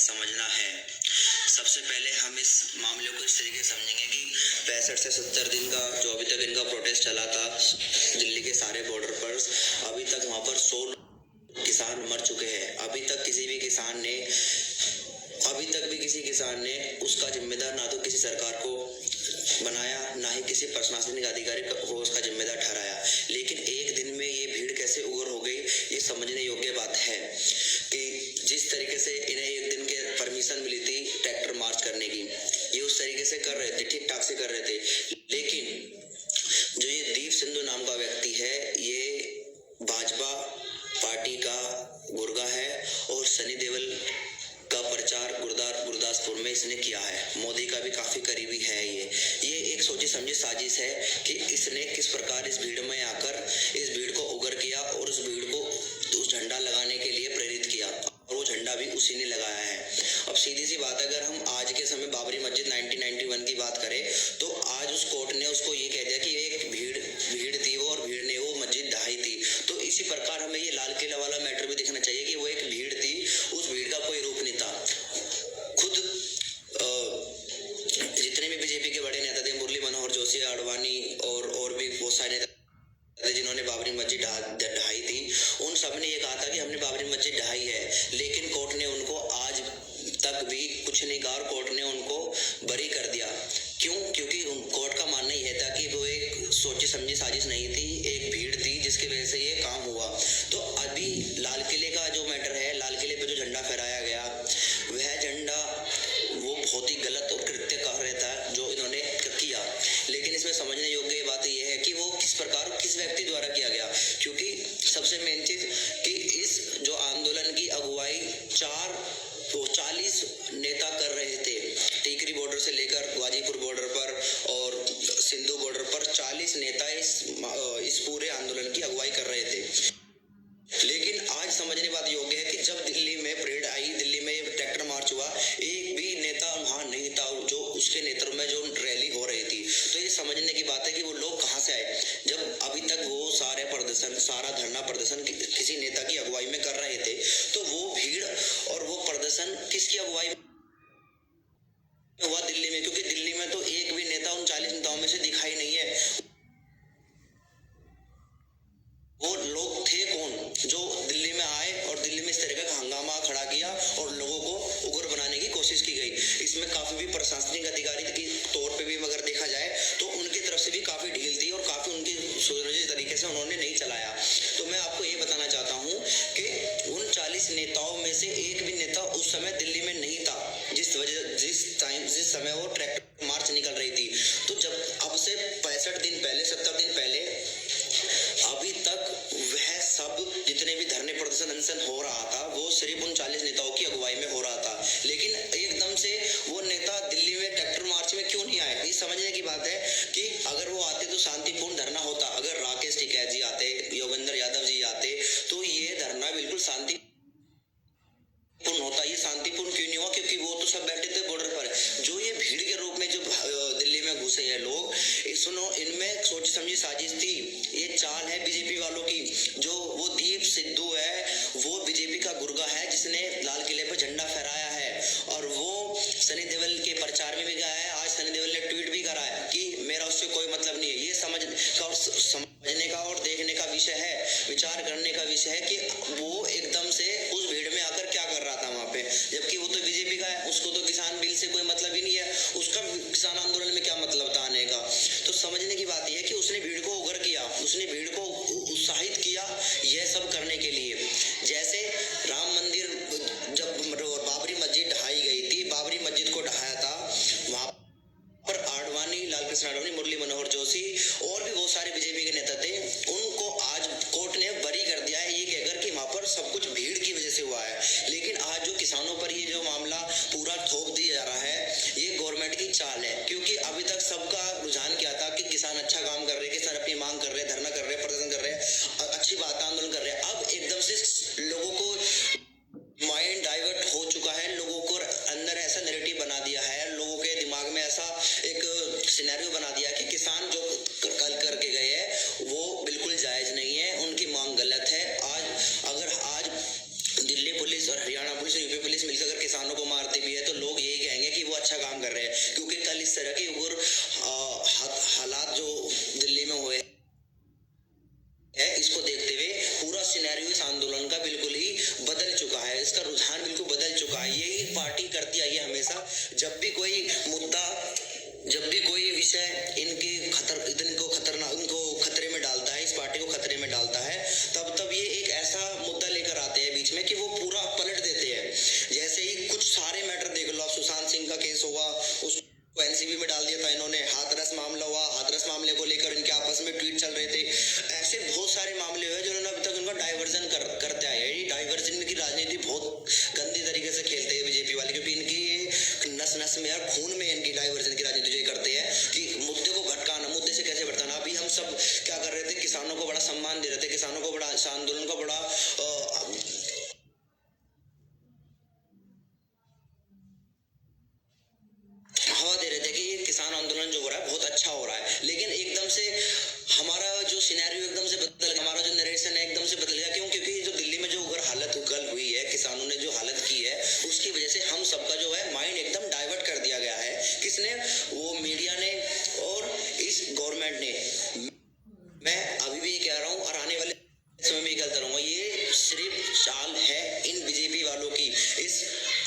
समझना है। सबसे पहले हम इस मामले को इस तरीके से समझेंगे कि 65 से 70 दिन का जो अभी तक इनका प्रोटेस्ट चला था दिल्ली के सारे बॉर्डर पर, अभी तक वहां पर 100 किसान मर चुके हैं। अभी तक भी किसी किसान ने उसका जिम्मेदार ना तो किसी सरकार को बनाया, ना ही किसी प्रशासनिक अधिकारी को उसका जिम्मेदार ठहराया। लेकिन एक दिन में ये भीड़ कैसे उग्र हो गई, ये समझने योग्य बात है कि जिस तरीके से इन्हें एक दिन के परमिशन मिली थी ट्रैक्टर मार्च करने की, ये उस तरीके से कर रहे थे, ठीक ठाक से कर रहे थे। लेकिन जो ये दीप सिंधु नाम का व्यक्ति है, ये भाजपा पार्टी का गुर्गा है और सनी देओल का प्रचार गुरदासपुर में इसने किया है। मोदी का भी काफी करीबी है। ये एक सोची समझी साजिश है कि इसने किस प्रकार इस भीड़ में आकर इस भीड़ को उग्र किया और उस भीड़ को उस झंडा लगाने के लिए प्रेरित किया, और वो झंडा भी उसी ने लगाया है। अब सीधी सी बात, अगर हम आज के समय बाबरी मस्जिद 1991 की बात करें तो आज उस कोर्ट ने उसको ये कह दिया कि एक भीड़ थी वो, और भीड़ ने वो मस्जिद ढहाई थी। तो इसी प्रकार हमें ये लाल किला वाला मैटर भी दिखना चाहिए कि वो एक भीड़ थी, उस भीड़ का कोई रूप नहीं था। खुद जितने भी बीजेपी के बड़े नेता थे, मुरली मनोहर जोशी, आडवाणी और भी बहुत सारे नेता थे जिन्होंने बाबरी मस्जिद ढहाई थी, उन सब ने ये कहा था कि हमने बाबरी मस्जिद ढहाई है। लेकिन कोर्ट ने उनको आज तक भी कुछ नहीं कहा और कोर्ट ने उनको बरी कर दिया। क्यों? क्योंकि कोर्ट का मानना यह था कि वो एक सोची समझी साजिश नहीं थी, एक भीड़ थी जिसकी वजह से ये काम हुआ। तो अभी लाल किले का जो मैटर है, लाल किले पे जो झंडा फहराया गया, वह झंडा वो बहुत ही गलत और कृत्य कह रहता है जो इन्होंने किया। लेकिन इसमें समझने योग्य बात यह है कि वो किस प्रकार किस व्यक्ति द्वारा किया गया। क्योंकि सबसे मेन चीज कि इस जो आंदोलन की अगुवाई 40 नेता कर रहे थे। टीकरी बॉर्डर से लेकर गाजीपुर बॉर्डर पर और सिंधु बॉर्डर पर 40 नेता इस पूरे आंदोलन की अगुवाई कर रहे थे। लेकिन आज समझने बात योग्य है कि जब दिल्ली में परेड आई, दिल्ली में ट्रैक्टर मार्च हुआ, एक भी नेता वहां नहीं था जो उसके नेतृत्व में जो रैली हो रही थी। तो ये समझने की बात है कि वो लोग कहां से आए, जब अभी तक वो सारा धरना प्रदर्शन किसी नेता की अगुवाई में कर रहे थे। तो वो भीड़ और वो प्रदर्शन किसकी अगुवाई में हुआ? दिल्ली में। क्योंकि दिल्ली में तो एक भी नेता उन 40 नेताओं में से दिखाई नहीं है। वो लोग थे कौन जो दिल्ली में आए और दिल्ली में इस तरह का हंगामा खड़ा किया और लोगों को उग्र बनाने की कोशिश की गई? इसमें काफी भी प्रशासनिक अधिकारी के तौर पे भी अगर देखा जाए तो उनकी तरफ से भी काफी ढील थी और काफी उनकी सुनियोजित तरीके से उन्होंने नहीं चलाया। तो मैं आपको ये बताना चाहता हूँ कि उन 40 नेताओं में से एक भी नेता उस समय दिल्ली में नहीं था जिस समय वो ट्रैक्टर मार्च निकल रही थी। तो जब अब से 65 दिन पहले, 70 दिन पहले, अभी तक वह सब जितने भी धरने प्रदर्शन अनशन हो रहा था वो सिर्फ उन 40 नेताओं की अगुवाई में हो रहा था। लेकिन एकदम से वो नेता दिल्ली में ट्रैक्टर मार्च में क्यों नहीं आए? ये समझने की बात है कि अगर वो आते तो शांतिपूर्ण धरना होता। अगर राकेश टिकैत जी आते, योगेंद्र यादव जी आते तो ये धरना बिल्कुल शांतिपूर्ण होता। ये शांतिपूर्ण क्यों नहीं हुआ? क्योंकि वो तो सब बैठे थे बॉर्डर पर। जो ये भीड़ के रूप में जो दिल्ली में घुसे हैं लोग, सुनो, इनमें सोची समझी साजिश थी। ये चाल है बीजेपी वालों की। जो वो दीप सिद्धू है वो बीजेपी का गुर्गा है जिसने लाल किले पर झंडा फहराया है और वो सनी देओल के प्रचार में भी गया है। आज सनी देओल ने ट्वीट भी करा है कि मेरा उससे कोई मतलब नहीं है। ये समझने का और देखने का विषय सिनेरियो इस आंदोलन का बिल्कुल ही बदल चुका है, इसका रुझान बिल्कुल बदल चुका है। यही पार्टी करती आई है हमेशा, जब भी कोई मुद्दा, जब भी कोई विषय इनको खतरे में डालता है, इस पार्टी को खतरे में डालता है, तब ये एक ऐसा मुद्दा लेकर आते हैं बीच में कि वो पूरा पलट देते हैं। जैसे ही कुछ सारे मैटर देख लो, सुशांत सिंह का केस हुआ, उसको एनसीबी में डाल दिया था इन्होंने, हाथरस मामला हुआ, हाथरस मामले को लेकर इनके आपस में ट्वीट चल रहे थे। ऐसे बहुत सारे मामले हुए जिन्होंने अभी तक उनका डाइवर्जन करते आए हैं। डाइवर्जन की राजनीति बहुत गंदी तरीके से खेलते हैं बीजेपी वाले, क्योंकि इनकी ये नस नस में और खून में इनकी डाइवर्जन की राजनीति जो करते हैं कि मुद्दे को भटकाना, मुद्दे से कैसे भटकाना। अभी हम सब क्या कर रहे थे, किसानों को बड़ा सम्मान दे रहे थे, किसानों को बड़ा, इस आंदोलन को बड़ा हवा दे रहे थे कि ये किसान आंदोलन जो हो रहा है बहुत अच्छा हो रहा है। लेकिन एकदम से हमारा जो सिनेरियो एकदम से बदल गया, हमारा जो नरेशन है एकदम से बदल गया। क्यों? क्योंकि जो दिल्ली में जो हालत हुई है, किसानों ने जो हालत की है, उसकी वजह से हम सबका जो है माइंड एकदम डाइवर्ट कर दिया गया है। किसने? वो मीडिया ने और इस गवर्नमेंट ने। मैं अभी भी ये कह रहा हूँ और आने वाले समय में कहता रहूंगा, ये सिर्फ चाल है इन बीजेपी वालों की, इस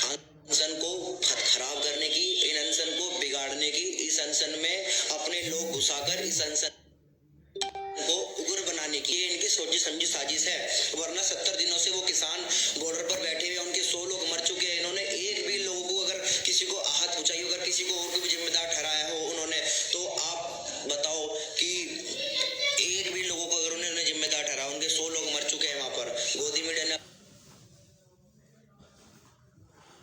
अनशन को खराब करने की, इन अनशन को बिगाड़ने की, इस अनशन में अपने लोग घुसाकर इस अनशन को उग्र बनाने की इनकी सोची समझी साजिश है। वरना 70 दिनों से वो किसान बॉर्डर पर बैठे हुए, उनके 100 लोग मर चुके हैं। इन्होंने एक भी लोगों को, अगर किसी को आहत पहुंचाई, अगर किसी को और को भी जिम्मेदार ठहराया हो उन्होंने, तो आप बताओ कि एक भी लोगों को अगर उन्होंने जिम्मेदार ठहराया, उनके 100 लोग मर चुके हैं वहां पर। गोदी मीडिया ने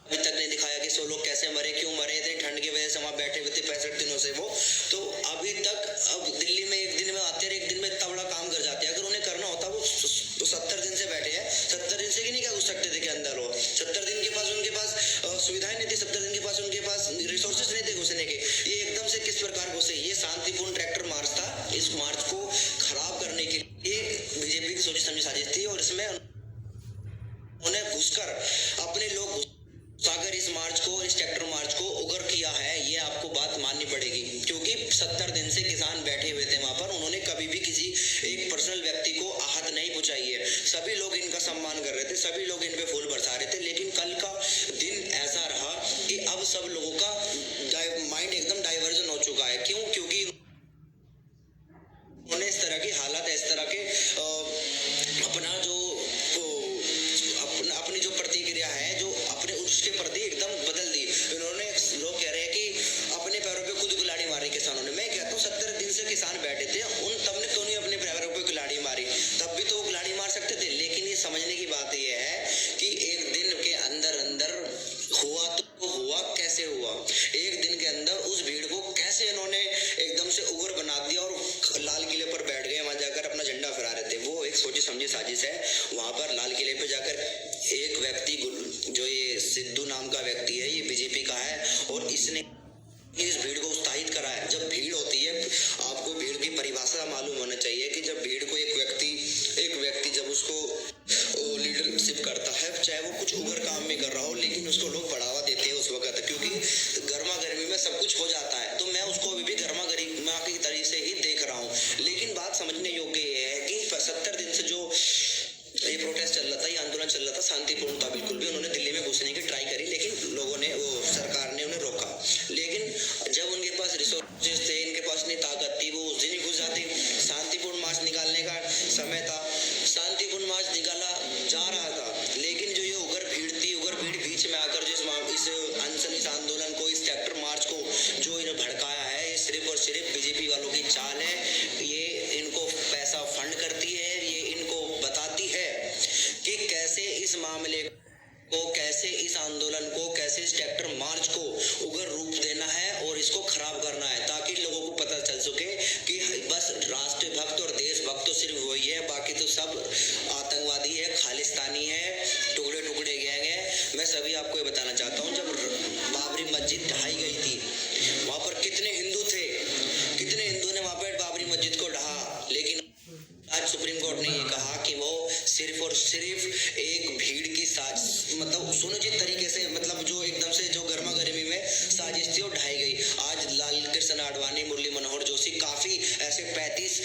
अभी तक नहीं दिखाया कि 100 लोग कैसे मरे, क्यों मरे, इतनी ठंड की वजह से वहां बैठे हुए थे 65 दिनों से वो। तो अभी तक, अब दिल्ली में एक दिन में आते हैं, एक दिन में इतना बड़ा काम कर जाते हैं। अगर उन्हें करना होता वो तो 70 दिन से बैठे हैं, 70 दिन से कि नहीं क्या घुस सकते थे के अंदर वो? 70 दिन के पास उनके पास सुविधाएं नहीं थी, 70 दिन के पास उनके पास रिसोर्सेज नहीं थे घुसने के। ये एकदम से किस प्रकार घुसे? ये शांतिपूर्ण ट्रैक्टर मार्च था। इस मार्च को खराब करने के लिए बीजेपी की सोची समझी साजिश थी और इसमें उन्हें घुसकर अपने लोग सागर इस मार्च को, इस ट्रैक्टर मार्च को उग्र किया है। ये आपको बात माननी पड़ेगी, क्योंकि 70 दिन से किसान बैठे हुए थे वहां पर। उन्होंने कभी भी किसी एक पर्सनल व्यक्ति को आहत नहीं पहुंचाई है। सभी लोग इनका सम्मान कर रहे थे, सभी लोग इन पे फूल बरसा रहे थे। लेकिन कल का दिन ऐसा रहा कि अब सब लोगों का माइंड एकदम डाइवर्जन हो चुका है। क्यों? क्योंकि उन्होंने इस तरह की हालत, इस तरह के अपनी जो प्रतिक्रिया है, जो अपने उसके प्रति एकदम बदल दी इन्होंने। लोग कह रहे हैं कि अपने पैरों पे खुद कुल्हाड़ी मारी किसानों ने। मैं कहता हूँ 70 दिन से किसान बैठे थे, तब ने क्यों नहीं अपने पैरों पे कुल्हाड़ी मारी? तब भी तो वो कुल्हाड़ी मार सकते थे। लेकिन ये समझने की बात ये है कि एक दिन के अंदर अंदर हुआ तो हुआ, कैसे हुआ? एक दिन के अंदर उस भीड़ को कैसे इन्होंने एकदम से उग्र बना दिया और लाल किले पर बैठ गए, वहां जाकर अपना झंडा फहरा रहे थे। वो एक सोची समझी साजिश है। वहां पर लाल किले पर जाकर एक व्यक्ति, जो ये सिद्धू नाम का व्यक्ति है, ये बीजेपी का है और इसने इस भीड़ को उत्साहित करा है। जब भीड़ होती है, आपको भीड़ की परिभाषा मालूम होना चाहिए कि जब भीड़ को एक व्यक्ति जब उसको लीडरशिप करता है, चाहे वो कुछ उग्र काम में कर रहा हो, लेकिन उसको लोग बढ़ावा देते हैं उस वक्त, क्योंकि गर्मा गर्मी में सब कुछ हो जाता है। तो मैं उसको अभी भी गर्मा गर्मी की तरीके से ही देख रहा हूँ। लेकिन बात समझने योग्य ये है कि 70 दिन से जो ये प्रोटेस्ट चल रहा था, ये आंदोलन चल रहा था, शांतिपूर्ण था बिल्कुल भी। उन्होंने दिल्ली में घुसने की ट्राई करी, लेकिन लोगों ने, सरकार ने उन्हें रोका। लेकिन जब उनके पास रिसोर्सेज थे, इनके पास इतनी ताकत थी, वो उस दिन ही घुस जाते। शांतिपूर्ण मार्च निकालने का समय था, शांतिपूर्ण मार्च निकाला जा रहा था, लेकिन जो ये उग्र भीड़ थी, उग्र भीड़ बीच में आकर जो इस अनशन, इस आंदोलन को, इस ट्रैक्टर मार्च को जो इन्हें भड़काया है, ये सिर्फ और सिर्फ बीजेपी वालों की चाल है। ये इनको पैसा फंड करती है, ये इनको बताती है कि कैसे इस मामले को, कैसे इस आंदोलन को, कैसे इस ट्रैक्टर मार्च को उग्र रूप देना है और इसको खराब करना है, ताकि लोगों को पता चल सके कि बस राष्ट्रभक्त और देशभक्त तो सिर्फ वही है, बाकी तो सब आतंकवादी है, खालिस्तानी है, टुकड़े टुकड़े गैंग है। मैं सभी आपको ये बताना चाहता हूँ, जब बाबरी मस्जिद ढहाई गई थी, वहां पर कितने हिंदू थे, कितने हिंदू ने वहां पर बाबरी मस्जिद को ढहा। लेकिन आज सुप्रीम कोर्ट ने ये कहा कि वो सिर्फ और सिर्फ एक भीड़ की मतलब सुनिश्चित तरीके से, मतलब जो एकदम से जो गर्मा गर्मी में साजिश थी वो ढाई गई। आज लाल कृष्ण आडवाणी, मुरली मनोहर जोशी, काफी ऐसे 35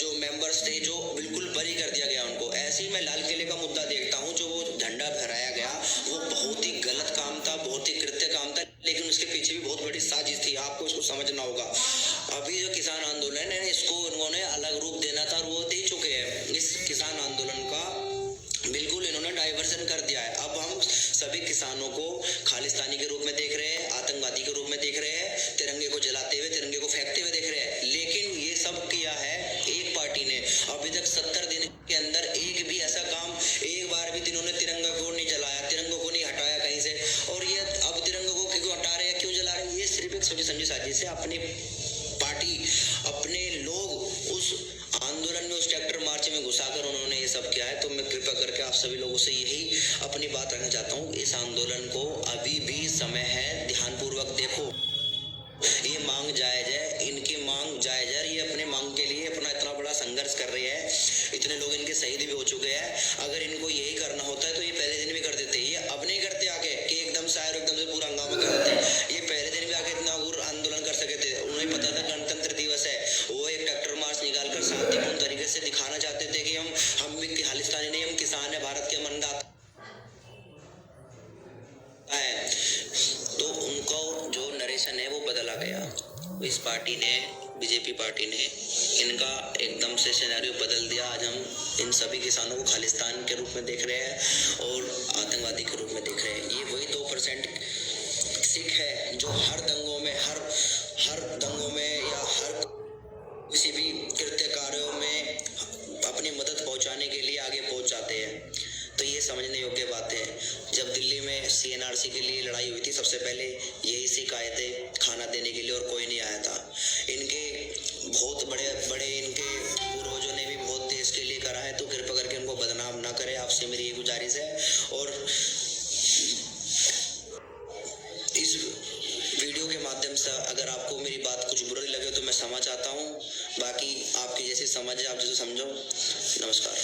जो मेंबर्स थे जो बिल्कुल बरी कर दिया गया उनको। ऐसे ही मैं लाल किले का मुद्दा देखता हूँ, जो वो झंडा फहराया गया वो बहुत ही गलत काम था, बहुत ही कृत्य काम था, लेकिन उसके पीछे भी बहुत बड़ी साजिश थी। आपको इसको समझना होगा। अभी जो किसान आंदोलन है इसको उन्होंने अलग रूप देना था और वो दे चुके हैं। इस किसान आंदोलन का बिल्कुल इन्होंने डाइवर्जन कर दिया है। अब हम सभी किसानों को खालिस्तानी के रूप में देख रहे हैं, आतंकवादी के रूप में देख रहे हैं, तिरंगे को जलाते हुए, तिरंगे को फेंकते हुए देख रहे हैं। लेकिन ये सब किया है एक पार्टी ने। अभी तक 70 दिन के अंदर एक भी ऐसा काम, एक बार भी इन्होंने तिरंगा को नहीं जलाया, तिरंगों को नहीं हटाया कहीं से। और ये अब तिरंगों को क्यों हटा रहे हैं, क्यों जला रहे हैं, ये सिर्फ एक सोची समझी साजिश है। अपनी पार्टी, अपने लोग उस आंदोलन में, उस ट्रैक्टर मार्च में घुसाकर उन्होंने ये सब किया है। तो मैं कृपया करके आप सभी लोगों से यही अपनी बात रखना चाहता हूँ, इस आंदोलन को अभी भी समय है, ध्यानपूर्वक देखो। ये मांग जायज है, इनकी मांग जायज है। ये अपने मांग के लिए अपना इतना बड़ा संघर्ष कर रहे हैं, इतने लोग इनके शहीद भी हो चुके हैं। अगर इनको यही करना होता है तो ये पहले दिन भी कर देते। ये अब नहीं करते आके कि एकदम से आए और एकदम से पूरा हंगामा कर देते। ये पहले दिन भी आके इतना आंदोलन कर सके थे। उन्हें पता था गणतंत्र दिवस है, वो एक ट्रैक्टर मार्च निकालकर शांतिपूर्ण तरीके से दिखाना चाहते थे कि हम भी खालिस्तानी नहीं, हम किसान है, भारत के अन्नदाता है। तो उनको जो नरेशन है वो बदला गया। इस पार्टी ने, बीजेपी पार्टी ने इनका एकदम से सिनेरियो बदल दिया। आज हम इन सभी किसानों को खालिस्तान के रूप में देख रहे हैं और आतंकवादी के रूप में देख रहे हैं। ये वही 2% सिख है जो हर दंगों में, हर दंगों में या हर किसी भी कृत्य कार्यों में अपनी मदद पहुंचाने के लिए आगे पहुंच जाते हैं। तो ये समझने योग्य बात है। जब दिल्ली में CNRC के लिए लड़ाई हुई थी, सबसे पहले यही सिख आए थे खाना देने के लिए और कोई नहीं आया था। इनके बहुत बड़े इनके पूर्वजों ने भी बहुत देश के लिए करा है। तो कृपया करके उनको बदनाम ना करें, आपसे मेरी ये गुजारिश है। और इस वीडियो के माध्यम से अगर आपको मेरी बात कुछ बुरी लगे तो मैं क्षमा चाहता हूँ। बाकी आपकी जैसी समझ है, आप जैसे समझो। नमस्कार।